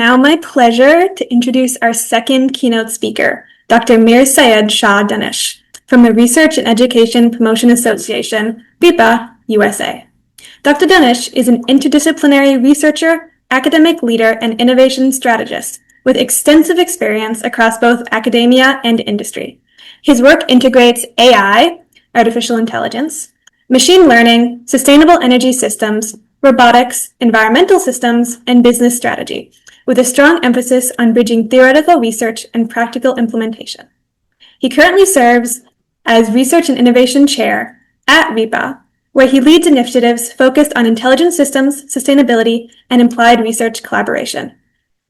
Now my pleasure to introduce our second keynote speaker, Dr. Mir Sayed Shah Danish, from the Research and Education Promotion Association, RIPA, USA. Dr. Danish is an interdisciplinary researcher, academic leader, and innovation strategist with extensive experience across both academia and industry. His work integrates AI, artificial intelligence, machine learning, sustainable energy systems, robotics, environmental systems, and business strategy, with a strong emphasis on bridging theoretical research and practical implementation. He currently serves as Research and Innovation Chair at RIPA, where he leads initiatives focused on intelligent systems, sustainability, and applied research collaboration.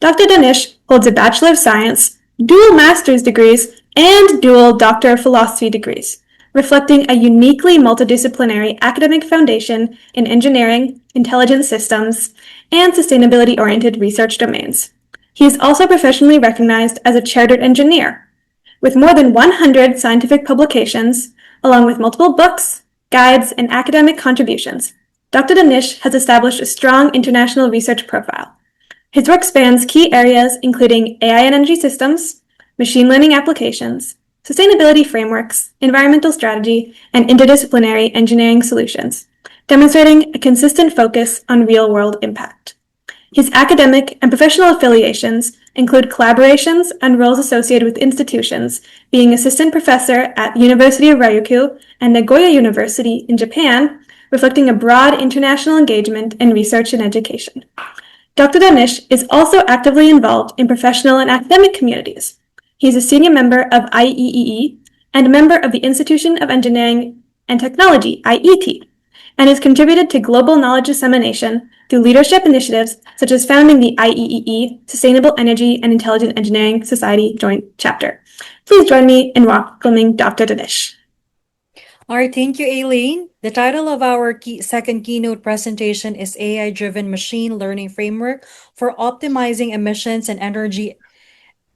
Dr. Danish holds a Bachelor of Science, dual master's degrees, and dual Doctor of Philosophy degrees, reflecting a uniquely multidisciplinary academic foundation in engineering, intelligent systems, and sustainability-oriented research domains. He is also professionally recognized as a chartered engineer, with more than 100 scientific publications, along with multiple books, guides, and academic contributions. Dr. Danish has established a strong international research profile. His work spans key areas including AI and energy systems, machine learning applications, sustainability frameworks, environmental strategy, and interdisciplinary engineering solutions, demonstrating a consistent focus on real-world impact. His academic and professional affiliations include collaborations and roles associated with institutions, being assistant professor at the University of Ryukyu and Nagoya University in Japan, reflecting a broad international engagement in research and education. Dr. Danish is also actively involved in professional and academic communities. He is a senior member of IEEE and a member of the Institution of Engineering and Technology, IET, and has contributed to global knowledge dissemination through leadership initiatives such as founding the IEEE Sustainable Energy and Intelligent Engineering Society Joint Chapter. Please join me in welcoming Dr. Danish. All right, thank you, Aileen. The title of our second keynote presentation is AI-Driven Machine Learning Framework for Optimizing Emissions and Energy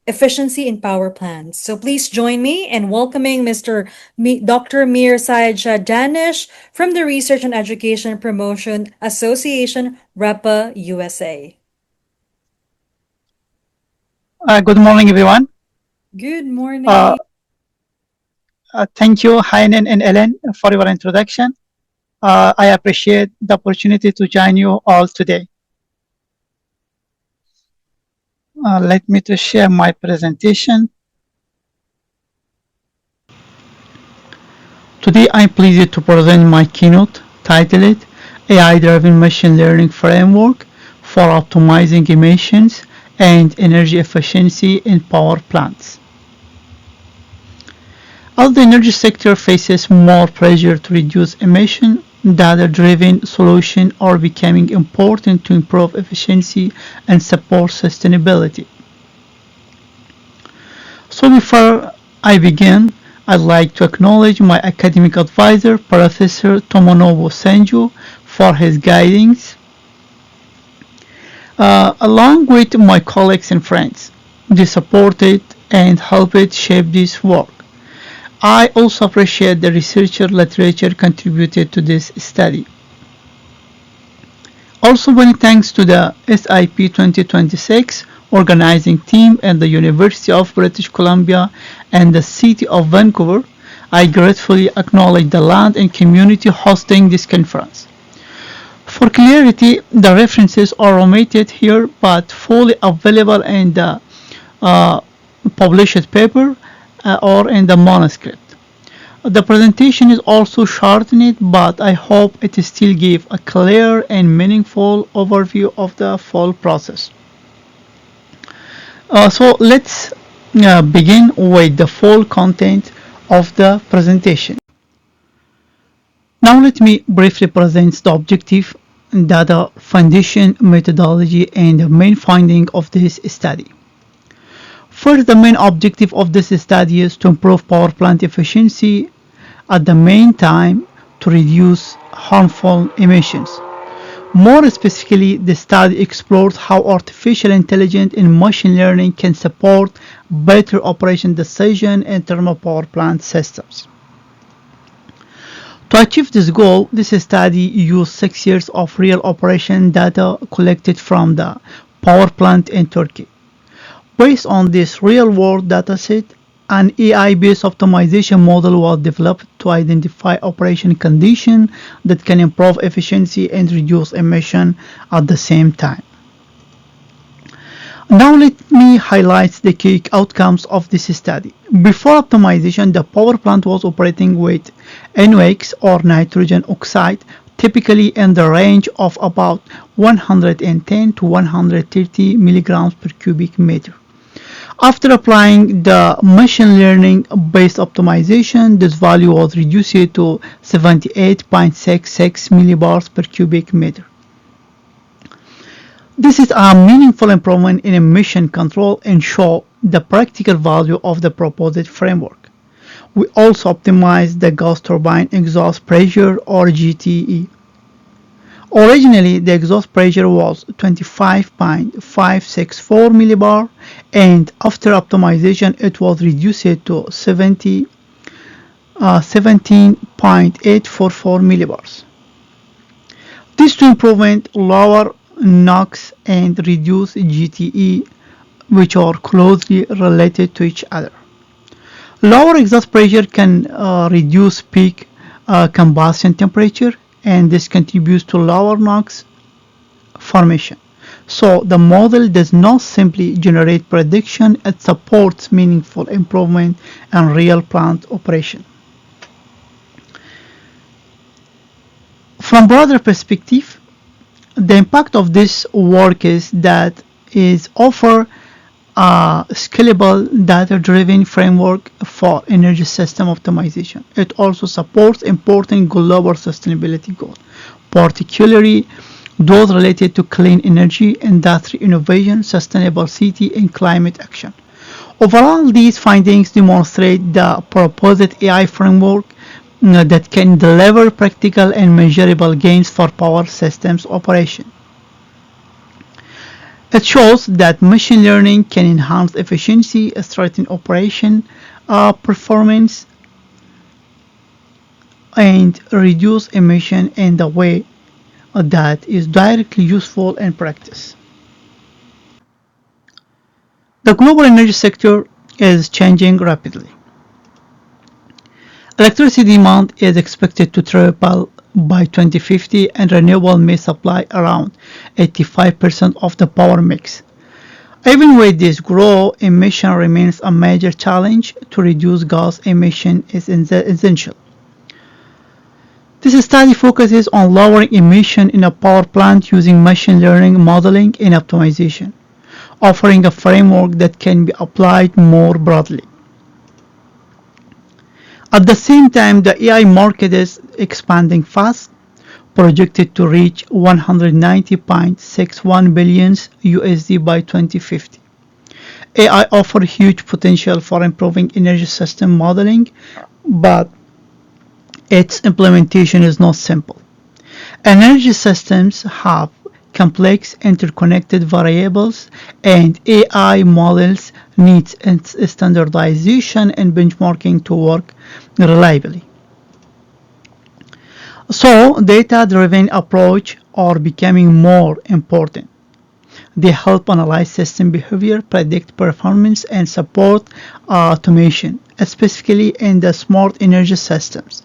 Efficiency in Power Plants. So please join me in welcoming Dr. Mir Sayed Shah Danish from the Research and Education Promotion Association, REPA, USA. Good morning, everyone. Good morning. Thank you, Heinen and Ellen, for your introduction. I appreciate the opportunity to join you all today. Let me to share my presentation. Today, I'm pleased to present my keynote titled AI-Driven Machine Learning Framework for Optimizing Emissions and Energy Efficiency in Power Plants. As the energy sector faces more pressure to reduce emissions, data-driven solutions are becoming important to improve efficiency and support sustainability. So before I begin, I'd like to acknowledge my academic advisor, Professor Tomonobu Senju, for his guidance, along with my colleagues and friends. They supported and helped shape this work. I also appreciate the researcher literature contributed to this study. Also, many thanks to the SIP2026 organizing team at the University of British Columbia and the City of Vancouver. I gratefully acknowledge the land and community hosting this conference. For clarity, the references are omitted here but fully available in the published paper or in the manuscript. The presentation is also shortened, but I hope it still gives a clear and meaningful overview of the full process. So let's begin with the full content of the presentation. Now let me briefly present the objective, data, foundation, methodology, and the main finding of this study. First, the main objective of this study is to improve power plant efficiency, at the main time to reduce harmful emissions. More specifically, the study explores how artificial intelligence and machine learning can support better operation decision in thermal power plant systems. To achieve this goal, this study used 6 years of real operation data collected from the power plant in Turkey. Based on this real-world dataset, an AI-based optimization model was developed to identify operation conditions that can improve efficiency and reduce emission at the same time. Now let me highlight the key outcomes of this study. Before optimization, the power plant was operating with NOx or nitrogen oxide, typically in the range of about 110 to 130 milligrams per cubic meter. After applying the machine learning based optimization, this value was reduced to 78.66 millibars per cubic meter. This is a meaningful improvement in emission control and show the practical value of the proposed framework. We also optimized the gas turbine exhaust pressure or GTE. Originally, the exhaust pressure was 25.564 millibar, and after optimization, it was reduced to 17.844 millibars. These two improvements lower NOx and reduce GTE, which are closely related to each other. Lower exhaust pressure can reduce peak combustion temperature, and this contributes to lower NOx formation. So the model does not simply generate prediction, it supports meaningful improvement in real plant operation. From broader perspective, the impact of this work is that it offers a scalable data-driven framework for energy system optimization. It also supports important global sustainability goals, particularly those related to clean energy, industry innovation, sustainable city, and climate action. Overall, these findings demonstrate the proposed AI framework that can deliver practical and measurable gains for power systems operation. It shows that machine learning can enhance efficiency, strengthen operation performance, and reduce emission in the way that is directly useful in practice. The global energy sector is changing rapidly. Electricity demand is expected to triple by 2050, and renewable may supply around 85% of the power mix. Even with this growth, emission remains a major challenge. To reduce gas emission is essential. This study focuses on lowering emission in a power plant using machine learning modeling and optimization, offering a framework that can be applied more broadly. At the same time, the AI market is expanding fast, projected to reach 190.61 billion USD by 2050. AI offers huge potential for improving energy system modeling, but its implementation is not simple. Energy systems have complex interconnected variables, and AI models need standardization and benchmarking to work reliably. So, data-driven approach are becoming more important. They help analyze system behavior, predict performance, and support automation, especially in the smart energy systems.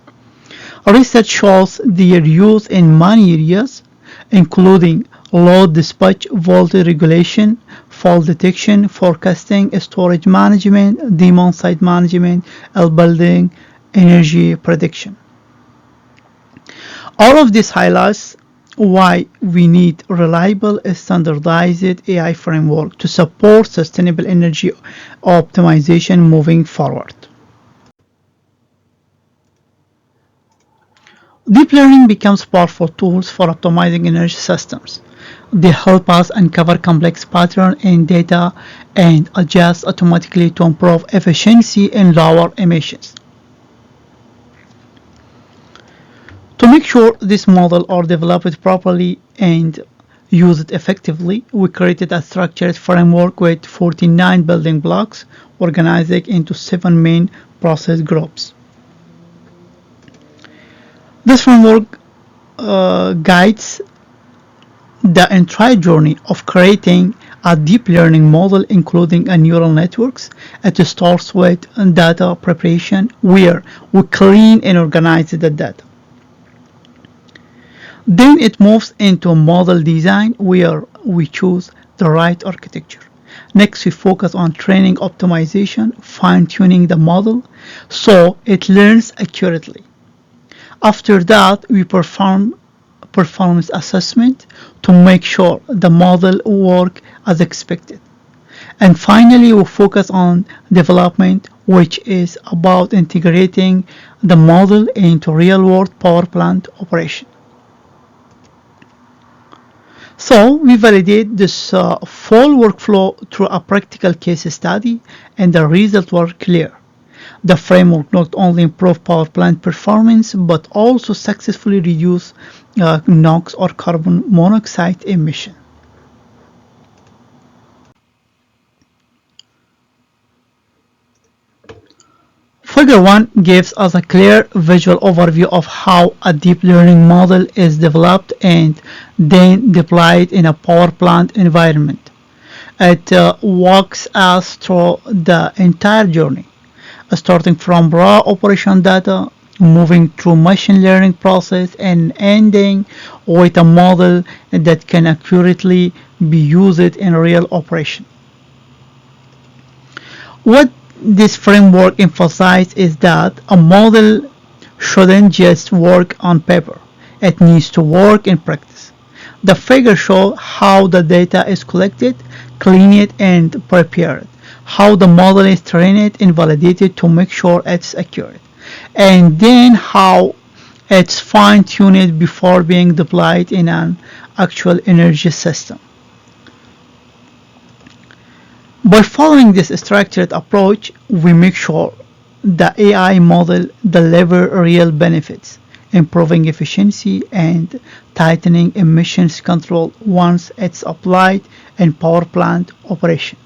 Research shows their use in many areas, including load dispatch, voltage regulation, fault detection, forecasting, storage management, demand side management, and building energy prediction. All of this highlights why we need reliable, standardized AI framework to support sustainable energy optimization moving forward. Deep learning becomes powerful tools for optimizing energy systems. They help us uncover complex patterns in data and adjust automatically to improve efficiency and lower emissions. To make sure this model are developed properly and used effectively, we created a structured framework with 49 building blocks organized into 7 main process groups. This framework guides the entire journey of creating a deep learning model, including a neural networks. It starts with data preparation, where we clean and organize the data. Then it moves into model design, where we choose the right architecture. Next, we focus on training optimization, fine-tuning the model so it learns accurately. After that, we perform performance assessment to make sure the model works as expected. And finally, we focus on development, which is about integrating the model into real-world power plant operation. So we validate this full workflow through a practical case study, and the results were clear. The framework not only improved power plant performance but also successfully reduced NOx or carbon monoxide emission. Figure 1 gives us a clear visual overview of how a deep learning model is developed and then deployed in a power plant environment. It walks us through the entire journey, starting from raw operation data, moving through machine learning process, and ending with a model that can accurately be used in real operation. What this framework emphasizes is that a model shouldn't just work on paper, it needs to work in practice. The figure shows how the data is collected, cleaned, and prepared, how the model is trained and validated to make sure it's accurate, and then how it's fine-tuned before being deployed in an actual energy system. By following this structured approach, we make sure the AI model delivers real benefits, improving efficiency and tightening emissions control once it's applied in power plant operation.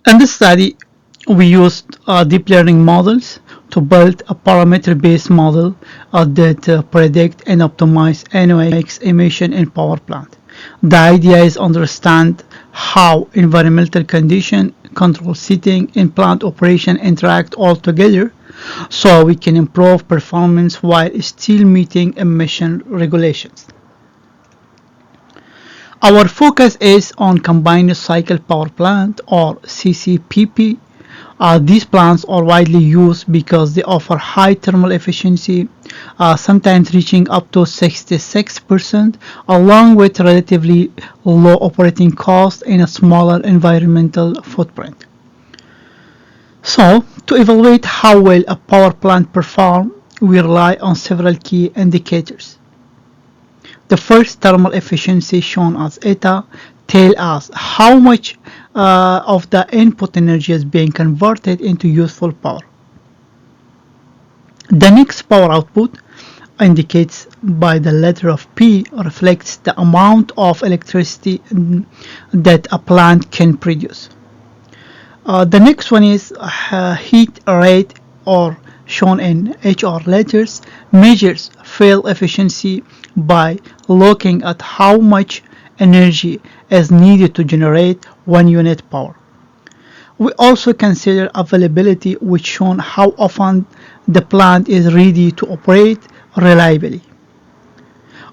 In this study, we used deep learning models to build a parameter-based model that predict and optimize NOx emission in power plant. The idea is understand how environmental condition, control setting, and plant operation interact all together so we can improve performance while still meeting emission regulations. Our focus is on combined cycle power plant or CCPP. These plants are widely used because they offer high thermal efficiency, sometimes reaching up to 66%, along with relatively low operating costs and a smaller environmental footprint. So, to evaluate how well a power plant performs, we rely on several key indicators. The first, thermal efficiency, shown as eta, tells us how much of the input energy is being converted into useful power. The next, power output, indicates by the letter of P, reflects the amount of electricity that a plant can produce. The next one is heat rate, or shown in HR letters, measures fuel efficiency by looking at how much energy is needed to generate 1 unit power. We also consider availability, which shows how often the plant is ready to operate reliably,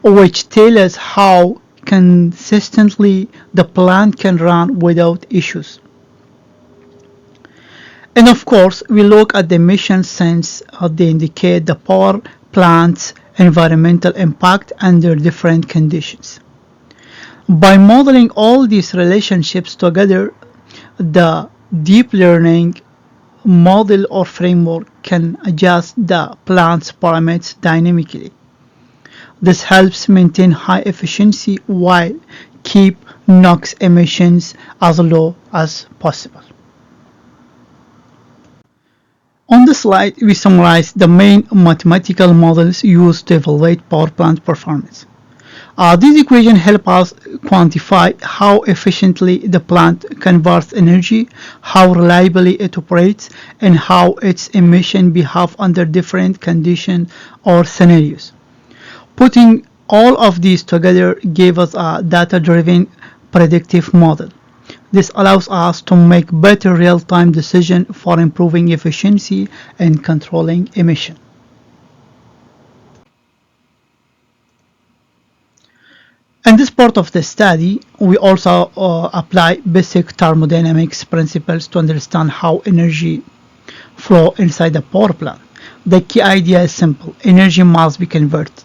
which tells us how consistently the plant can run without issues. And of course, we look at the emissions since they indicate the power plant's environmental impact under different conditions. By modeling all these relationships together, the deep learning model or framework can adjust the plant's parameters dynamically. This helps maintain high efficiency while keep NOx emissions as low as possible. On the slide, we summarize the main mathematical models used to evaluate power plant performance. These equations help us quantify how efficiently the plant converts energy, how reliably it operates, and how its emissions behave under different conditions or scenarios. Putting All of these together gave us a data-driven predictive model. This allows us to make better real-time decisions for improving efficiency and controlling emission. In this part of the study, we also apply basic thermodynamics principles to understand how energy flow inside a power plant. The key idea is simple: energy must be converted.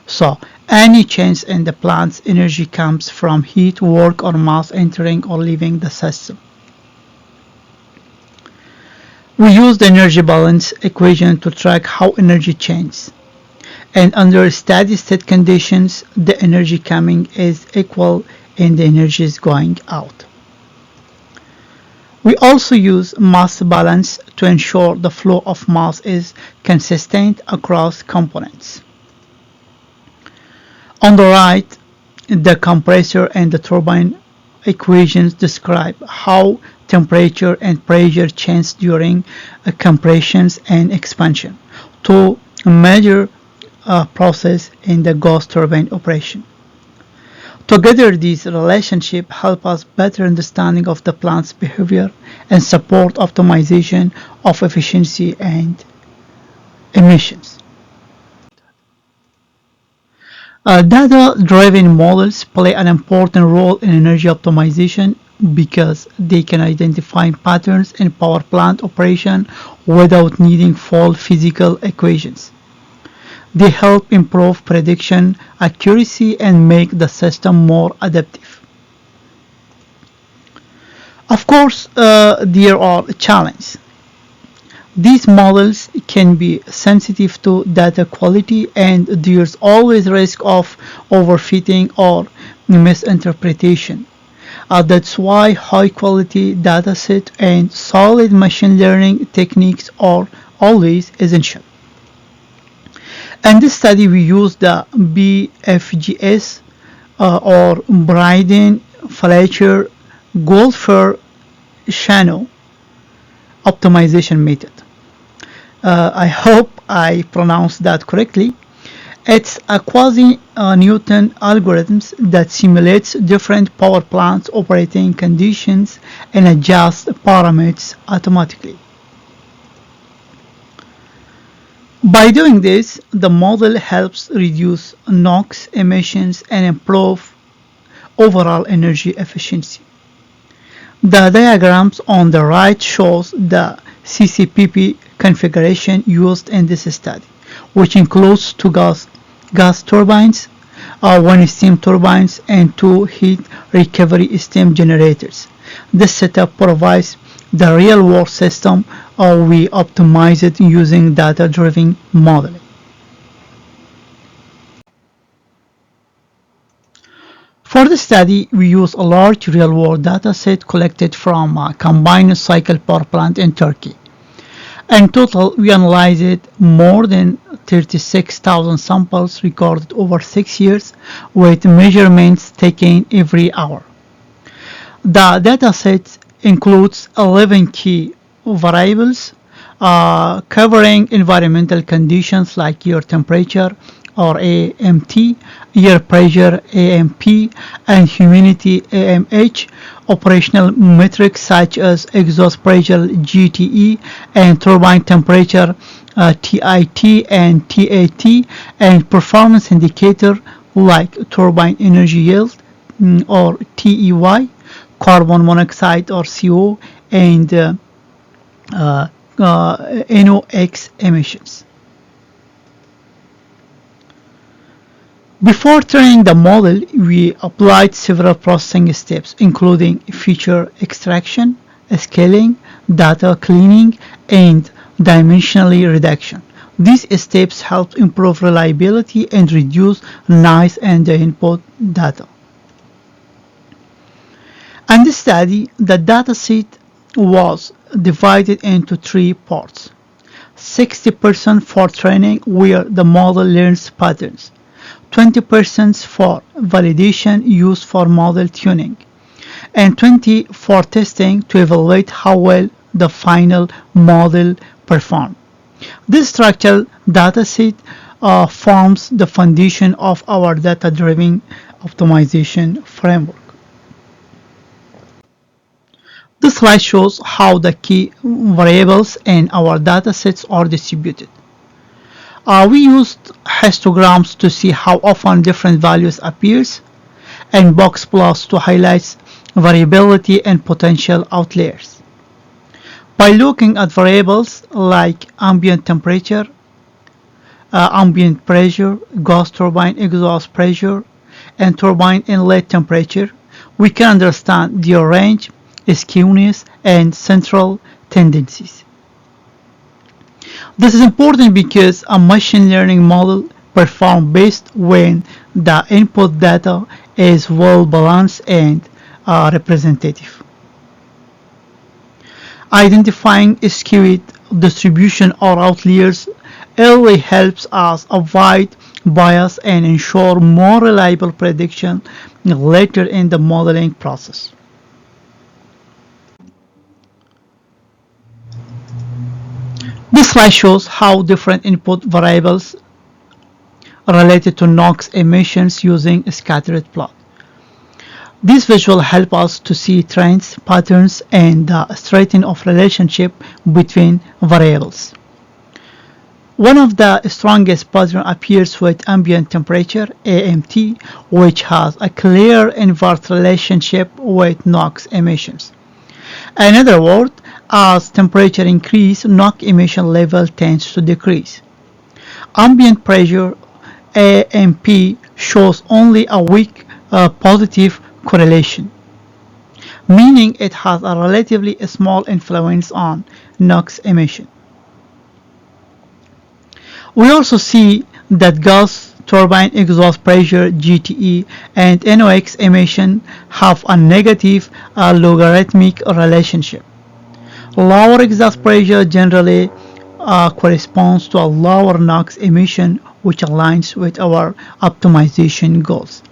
So, any change in the plant's energy comes from heat, work, or mass entering or leaving the system. We use the energy balance equation to track how energy changes. And under steady state conditions, the energy coming is equal and the energy is going out. We also use mass balance to ensure the flow of mass is consistent across components. On the right, the compressor and the turbine equations describe how temperature and pressure change during compressions and expansion to measure process in the gas turbine operation. Together, these relationships help us better understanding of the plant's behavior and support optimization of efficiency and emissions. Data-driven models play an important role in energy optimization because they can identify patterns in power plant operation without needing full physical equations. They help improve prediction accuracy and make the system more adaptive. Of course, there are challenges. These models can be sensitive to data quality, and there's always risk of overfitting or misinterpretation. That's why high quality dataset and solid machine learning techniques are always essential. In this study, we used the BFGS or Bryden Fletcher Golfer Shano optimization method. I hope I pronounced that correctly. It's a quasi-Newton algorithm that simulates different power plants operating conditions and adjusts parameters automatically. By doing this, the model helps reduce NOx emissions and improve overall energy efficiency. The diagrams on the right shows the CCPP configuration used in this study, which includes two gas turbines, one steam turbines, and two heat recovery steam generators. This setup provides the real-world system we optimize it using data-driven modeling. For the study, we use a large real-world dataset collected from a combined cycle power plant in Turkey. In total, we analyzed more than 36,000 samples recorded over 6 years, with measurements taken every hour. The dataset includes 11 key variables covering environmental conditions like air temperature or AMT, air pressure AMP, and humidity AMH, operational metrics such as exhaust pressure GTE and turbine temperature TIT and TAT, and performance indicator like turbine energy yield or TEY, carbon monoxide or CO, and NOx emissions. Before training the model, we applied several processing steps, including feature extraction, scaling, data cleaning, and dimensionally reduction. These steps helped improve reliability and reduce noise in the input data. In this study, the dataset was divided into 3 parts: 60% for training, where the model learns patterns; 20% for validation used for model tuning; and 20% for testing to evaluate how well the final model performed. This structured dataset forms the foundation of our data-driven optimization framework. This slide shows how the key variables in our datasets are distributed. We used histograms to see how often different values appears, and box plots to highlight variability and potential outliers. By looking at variables like ambient temperature, ambient pressure, gas turbine exhaust pressure, and turbine inlet temperature, we can understand their range, skewness, and central tendencies. This is important because a machine learning model performs best when the input data is well balanced and representative. Identifying skewed distribution or outliers early helps us avoid bias and ensure more reliable prediction later in the modeling process. This slide shows how different input variables related to NOx emissions using a scattered plot. This visual helps us to see trends, patterns, and the straightening of relationship between variables. One of the strongest patterns appears with ambient temperature, AMT, which has a clear inverse relationship with NOx emissions. In other words, as temperature increases, NOx emission level tends to decrease. Ambient pressure, AMP, shows only a weak positive correlation, meaning it has a relatively small influence on NOx emission. We also see that gas turbine exhaust pressure (GTE) and NOx emission have a negative logarithmic relationship. Lower exhaust pressure generally corresponds to a lower NOx emission, which aligns with our optimization goals.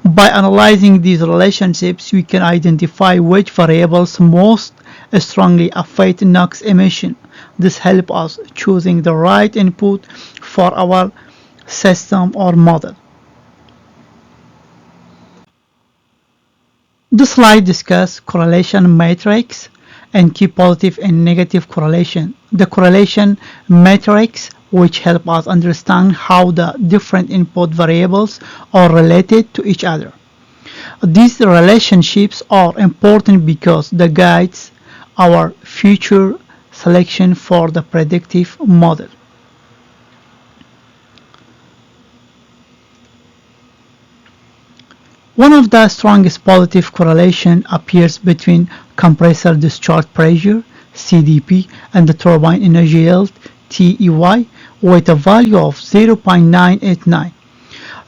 By analyzing these relationships, we can identify which variables most strongly affect NOx emission. This helps us choosing the right input for our system or model. This slide discusses correlation matrix and key positive and negative correlation. The correlation matrix, which help us understand how the different input variables are related to each other. These relationships are important because they guide our future selection for the predictive model. One of the strongest positive correlation appears between compressor discharge pressure (CDP) and the turbine energy yield (TEY) with a value of 0.989.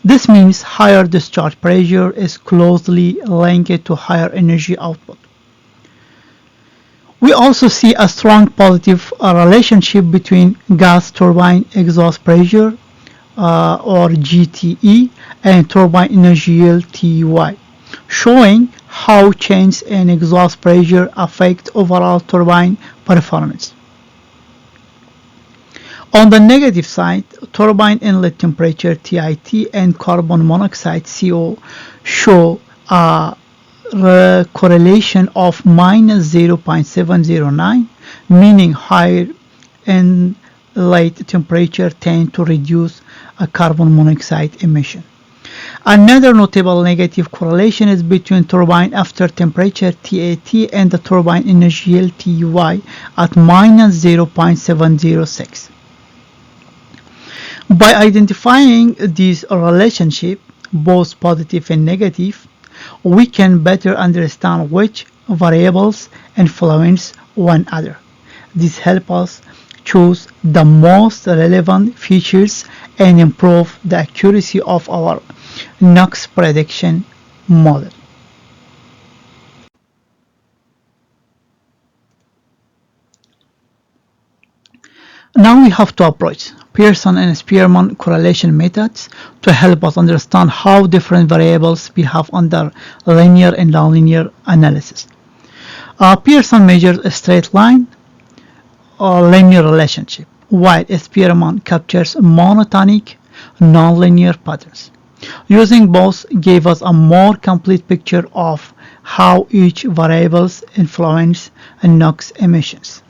This means higher discharge pressure is closely linked to higher energy output. We also see a strong positive relationship between gas turbine exhaust pressure or GTE and turbine energy yield TEY, showing how change in exhaust pressure affect overall turbine performance. On the negative side, turbine inlet temperature TIT and carbon monoxide CO show a correlation of minus 0.709, meaning higher inlet temperature tend to reduce a carbon monoxide emission. Another notable negative correlation is between turbine after temperature TAT and the turbine energy yield TUY at minus 0.706. By identifying these relationships, both positive and negative, we can better understand which variables influence one another. This helps us choose the most relevant features and improve the accuracy of our NOx prediction model. Now we have to approach Pearson and Spearman correlation methods to help us understand how different variables behave under linear and nonlinear analysis. Pearson measures a straight line or linear relationship. while Spearman captures monotonic, nonlinear patterns. Using both gave us a more complete picture of how each variables influence NOx emissions.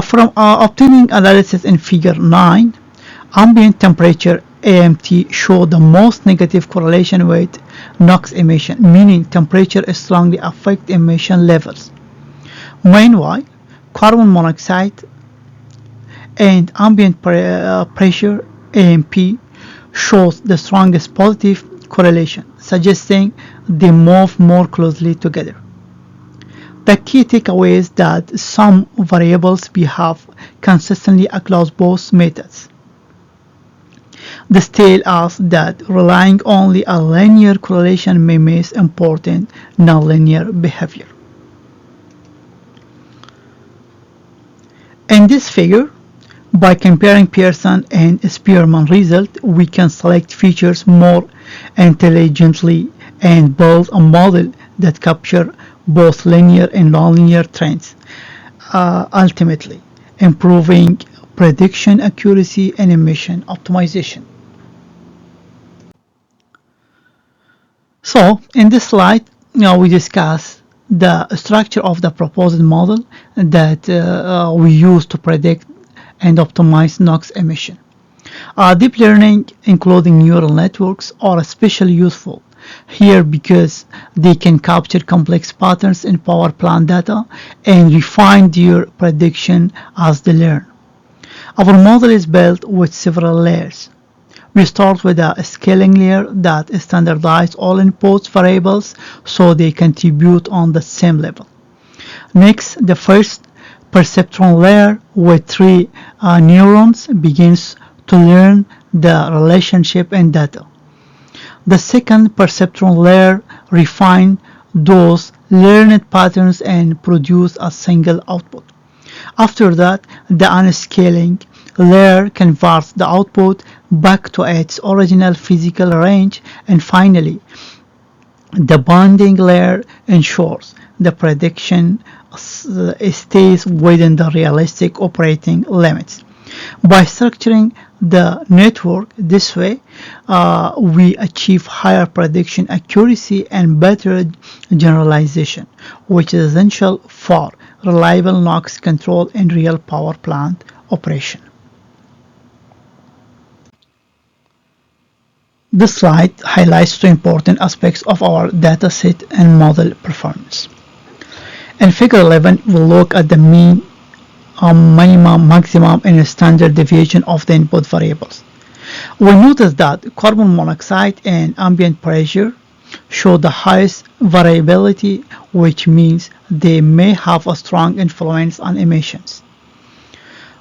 From obtaining analysis in figure 9, ambient temperature AMT showed the most negative correlation with NOx emission, meaning temperature strongly affects emission levels. Meanwhile, carbon monoxide and ambient pressure AMP shows the strongest positive correlation, suggesting they move more closely together. The key takeaway is that some variables behave consistently across both methods. This tells us that relying only on linear correlation may miss important nonlinear behavior. In this figure, by comparing Pearson and Spearman results, we can select features more intelligently and build a model that captures both linear and nonlinear trends, ultimately improving prediction accuracy and emission optimization. So, in this slide, we discuss the structure of the proposed model that we use to predict and optimize NOx emission. Deep learning, including neural networks, are especially useful here because they can capture complex patterns in power plant data and refine their prediction as they learn. Our model is built with several layers. We start with a scaling layer that standardizes all input variables so they contribute on the same level. Next, the first perceptron layer with 3 neurons begins to learn the relationship in data. The second perceptron layer refines those learned patterns and produces a single output. After that, the unscaling layer converts the output back to its original physical range, and finally, the bonding layer ensures the prediction stays within the realistic operating limits. By structuring the network this way, we achieve higher prediction accuracy and better generalization, which is essential for reliable NOx control in real power plant operation. This slide highlights 2 important aspects of our dataset and model performance. In Figure 11, we'll look at the mean, minimum, maximum, and standard deviation of the input variables. We notice that carbon monoxide and ambient pressure show the highest variability, which means they may have a strong influence on emissions.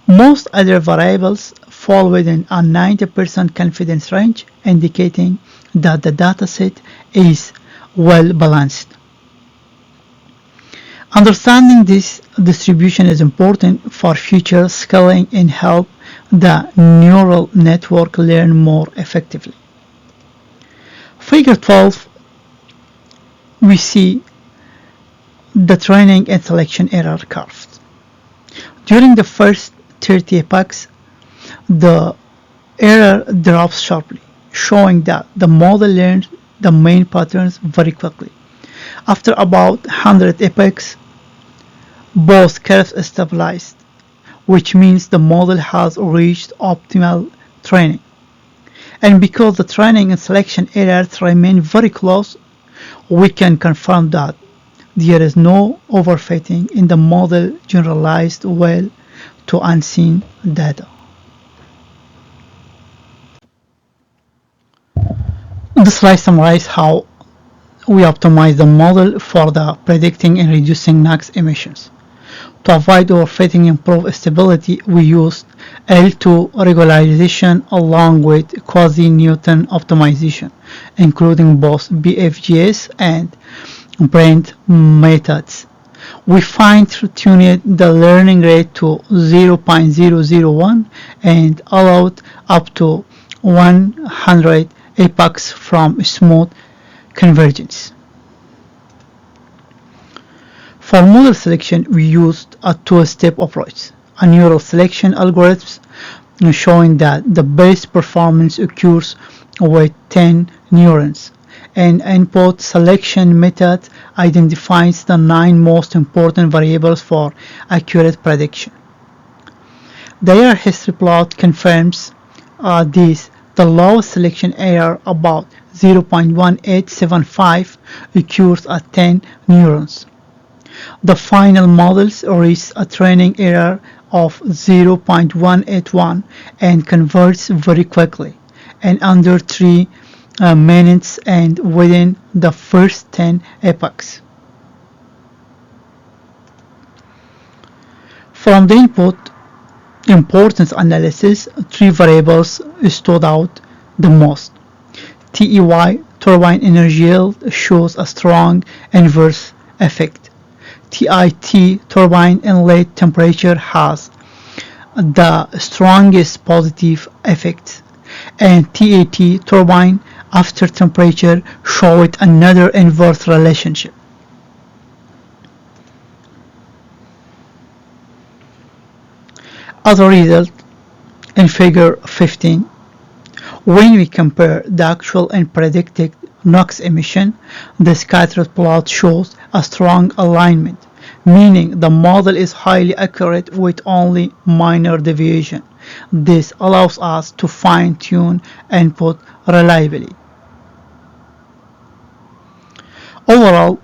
Most other variables fall within a 90% confidence range, indicating that the dataset is well balanced. Understanding this distribution is important for future scaling and help the neural network learn more effectively. Figure 12, we see the training and selection error curves. During the first 30 epochs, the error drops sharply, showing that the model learns the main patterns very quickly. After about 100 epochs, both curves stabilized, which means the model has reached optimal training. And because the training and selection errors remain very close, we can confirm that there is no overfitting in the model generalized well to unseen data. This slide summarizes how we optimize the model for the predicting and reducing NOx emissions. To avoid overfitting and improve stability, we used L2 regularization along with quasi-Newton optimization, including both BFGS and Brent methods. We fine-tuned the learning rate to 0.001 and allowed up to 100 epochs from smooth convergence. For model selection, we used a two-step approach, a neural selection algorithm showing that the best performance occurs with 10 neurons. An input selection method identifies the 9 most important variables for accurate prediction. The error history plot confirms this. The lowest selection error, about 0.1875, occurs at 10 neurons. The final models reach a training error of 0.181 and converts very quickly, in under 3 minutes and within the first 10 epochs. From the input importance analysis, 3 variables stood out the most. TEY, turbine energy yield, shows a strong inverse effect. TIT, turbine inlet temperature, has the strongest positive effect, and TAT, turbine after temperature, showed another inverse relationship. As a result, in figure 15, when we compare the actual and predicted NOx emission, the scattered plot shows a strong alignment, meaning the model is highly accurate with only minor deviation. This allows us to fine-tune input reliably. Overall,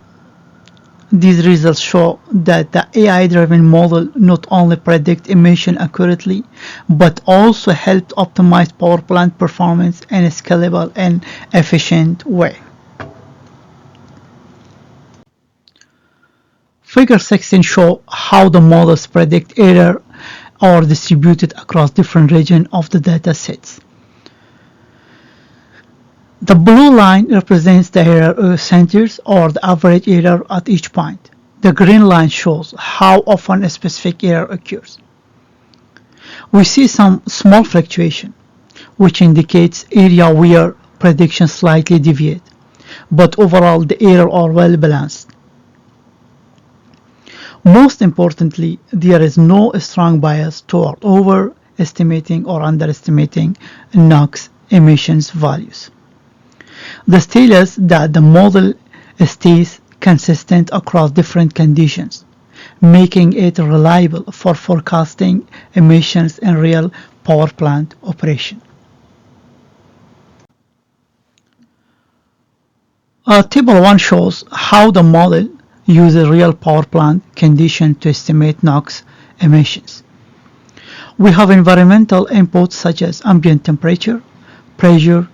these results show that the AI-driven model not only predicts emission accurately, but also helps optimize power plant performance in a scalable and efficient way. Figure 16 shows how the models predict error are distributed across different regions of the data sets. The blue line represents the error centers, or the average error at each point. The green line shows how often a specific error occurs. We see some small fluctuation, which indicates area where predictions slightly deviate, but overall the errors are well balanced. Most importantly, there is no strong bias toward overestimating or underestimating NOx emissions values. This tells us that the model stays consistent across different conditions, making it reliable for forecasting emissions in real power plant operation. Table 1 shows how the model uses real power plant conditions to estimate NOx emissions. We have environmental inputs such as ambient temperature, pressure,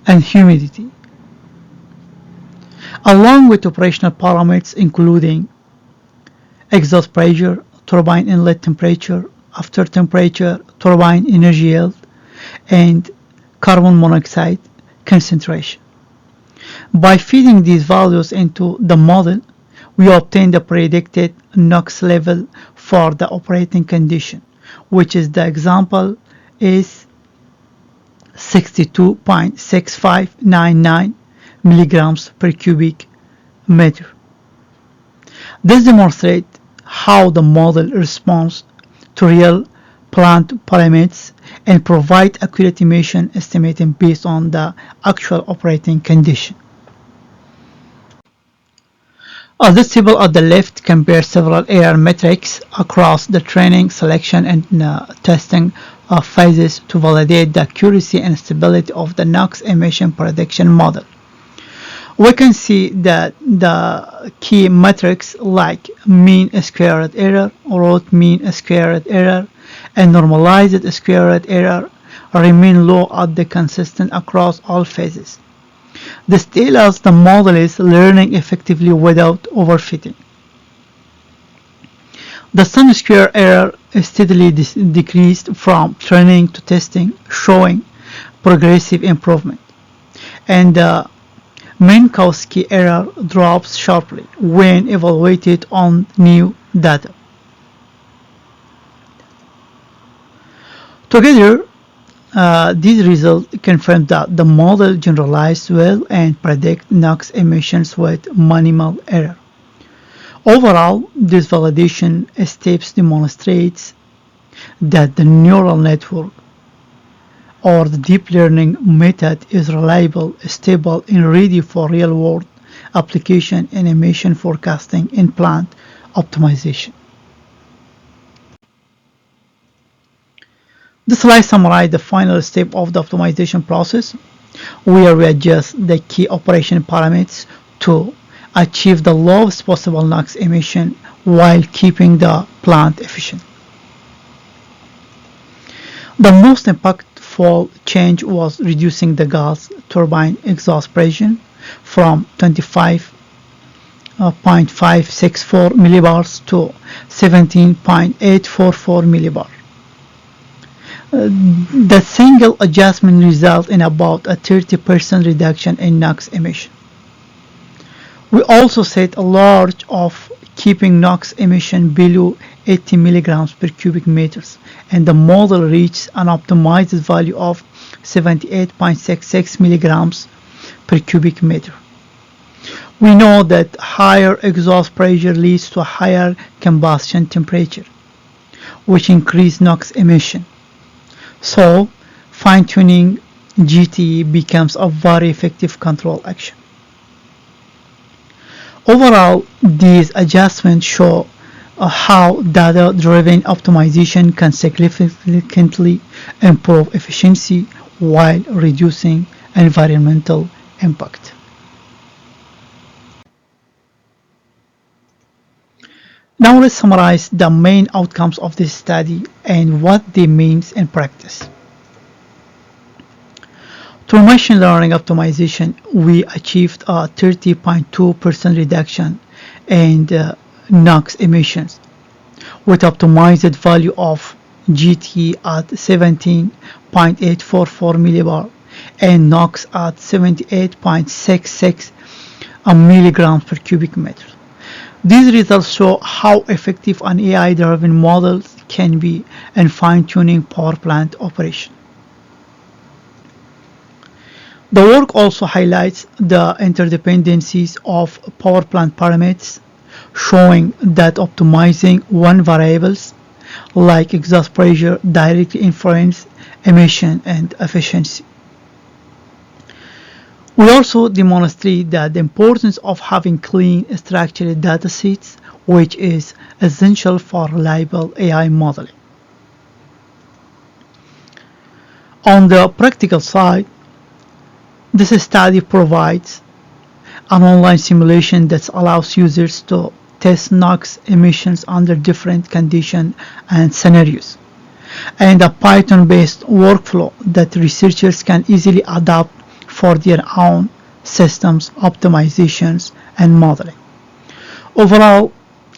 and humidity, along with operational parameters including exhaust pressure, turbine inlet temperature, after temperature, turbine energy yield, and carbon monoxide concentration. By feeding these values into the model, we obtain the predicted NOx level for the operating condition, which is the example is 62.6599 milligrams per cubic meter. This demonstrates how the model responds to real plant parameters and provides accurate emission estimating based on the actual operating condition. This table at the left compares several error metrics across the training, selection, and testing phases to validate the accuracy and stability of the NOx emission prediction model. We can see that the key metrics like mean square root error, root mean square root error, and normalized square root error remain low at the consistent across all phases. This tells us the model is learning effectively without overfitting. The sum square error steadily decreased from training to testing, showing progressive improvement. And the Minkowski error drops sharply when evaluated on new data. Together, these results confirm that the model generalized well and predict NOx emissions with minimal error. Overall, this validation steps demonstrates that the neural network or the deep learning method is reliable, stable, and ready for real-world application in emission forecasting and plant optimization. This slide summarizes the final step of the optimization process, where we adjust the key operation parameters to achieve the lowest possible NOx emission while keeping the plant efficient. The most impactful change was reducing the gas turbine exhaust pressure from 25.564 millibars to 17.844 millibars. The single adjustment results in about a 30% reduction in NOx emission. We also set a large of keeping NOx emission below 80 milligrams per cubic meters, and the model reached an optimized value of 78.66 milligrams per cubic meter. We know that higher exhaust pressure leads to a higher combustion temperature, which increases NOx emission. So, fine-tuning GTE becomes a very effective control action. Overall, these adjustments show how data-driven optimization can significantly improve efficiency while reducing environmental impact. Now let's summarize the main outcomes of this study and what they mean in practice. Through machine learning optimization, we achieved a 30.2% reduction in NOx emissions, with optimized value of GT at 17.844 millibar and NOx at 78.66 milligrams per cubic meter. These results show how effective an AI-driven model can be in fine-tuning power plant operation. The work also highlights the interdependencies of power plant parameters, showing that optimizing one variables like exhaust pressure directly influence emission and efficiency. We also demonstrate that the importance of having clean structured data sets, which is essential for reliable AI modeling. On the practical side, this study provides an online simulation that allows users to test NOx emissions under different conditions and scenarios, and a Python-based workflow that researchers can easily adapt for their own systems, optimizations, and modeling. Overall,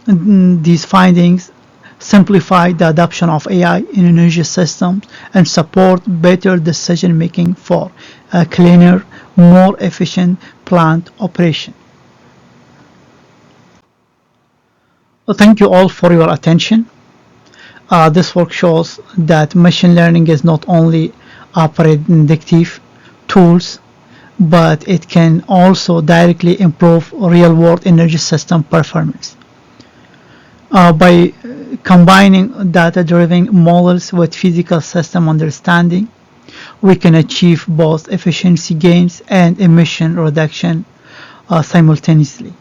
these findings simplify the adoption of AI in energy systems and support better decision making for a cleaner, more efficient plant operation. Thank you all for your attention. This work shows that machine learning is not only a predictive tools, but it can also directly improve real-world energy system performance. By combining data-driven models with physical system understanding, we can achieve both efficiency gains and emission reduction simultaneously.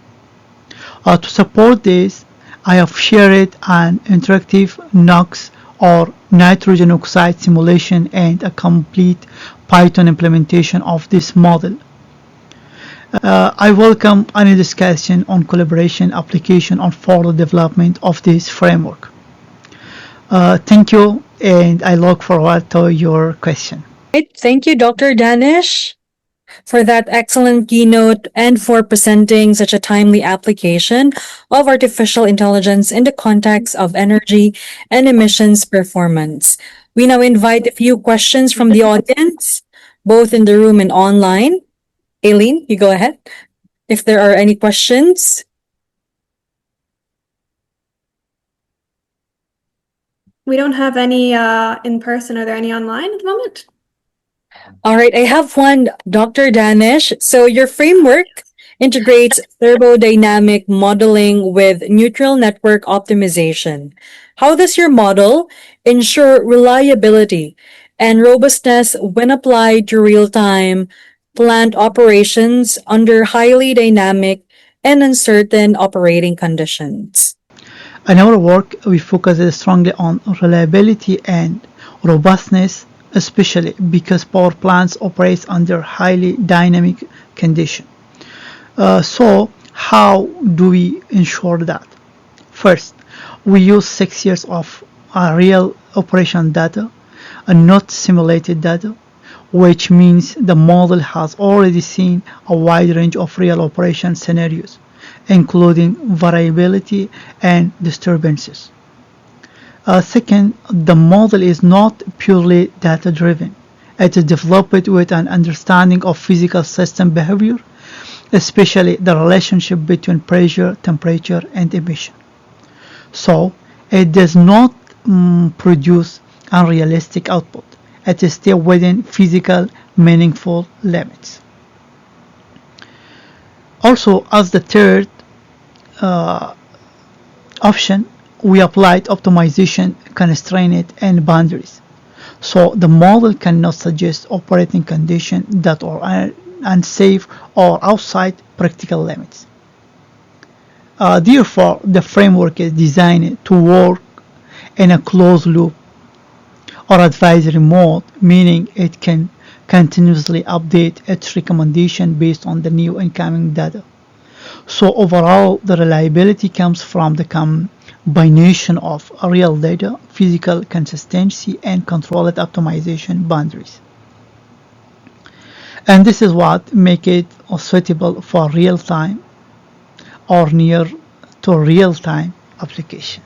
To support this, I have shared an interactive NOx or nitrogen oxide simulation and a complete Python implementation of this model. I welcome any discussion on collaboration, application, or further development of this framework. Thank you, and I look forward to your question. Right. Thank you, Dr. Danish, for that excellent keynote and for presenting such a timely application of artificial intelligence in the context of energy and emissions performance. We now invite a few questions from the audience, both in the room and online. Aileen, you go ahead. If there are any questions. We don't have any in person. Are there any online at the moment? All right, I have one, Dr. Danish. So your framework integrates thermodynamic modeling with neutral network optimization. How does your model ensure reliability and robustness when applied to real-time plant operations under highly dynamic and uncertain operating conditions? In our work, we focus strongly on reliability and robustness, especially because power plants operate under highly dynamic conditions. So, how do we ensure that? First, we use 6 years of real operation data and not simulated data, which means the model has already seen a wide range of real operation scenarios, including variability and disturbances. Second, the model is not purely data driven. It is developed with an understanding of physical system behavior, especially the relationship between pressure, temperature, and emission. So, it does not produce unrealistic output. It is still within physical, meaningful limits. Also, as the third option, we applied optimization constraints and boundaries. So the model cannot suggest operating conditions that are unsafe or outside practical limits. Therefore, the framework is designed to work in a closed loop or advisory mode, meaning it can continuously update its recommendation based on the new incoming data. So overall, the reliability comes from the combination of real data, physical consistency, and controlled optimization boundaries. And this is what makes it suitable for real-time or near to real-time application.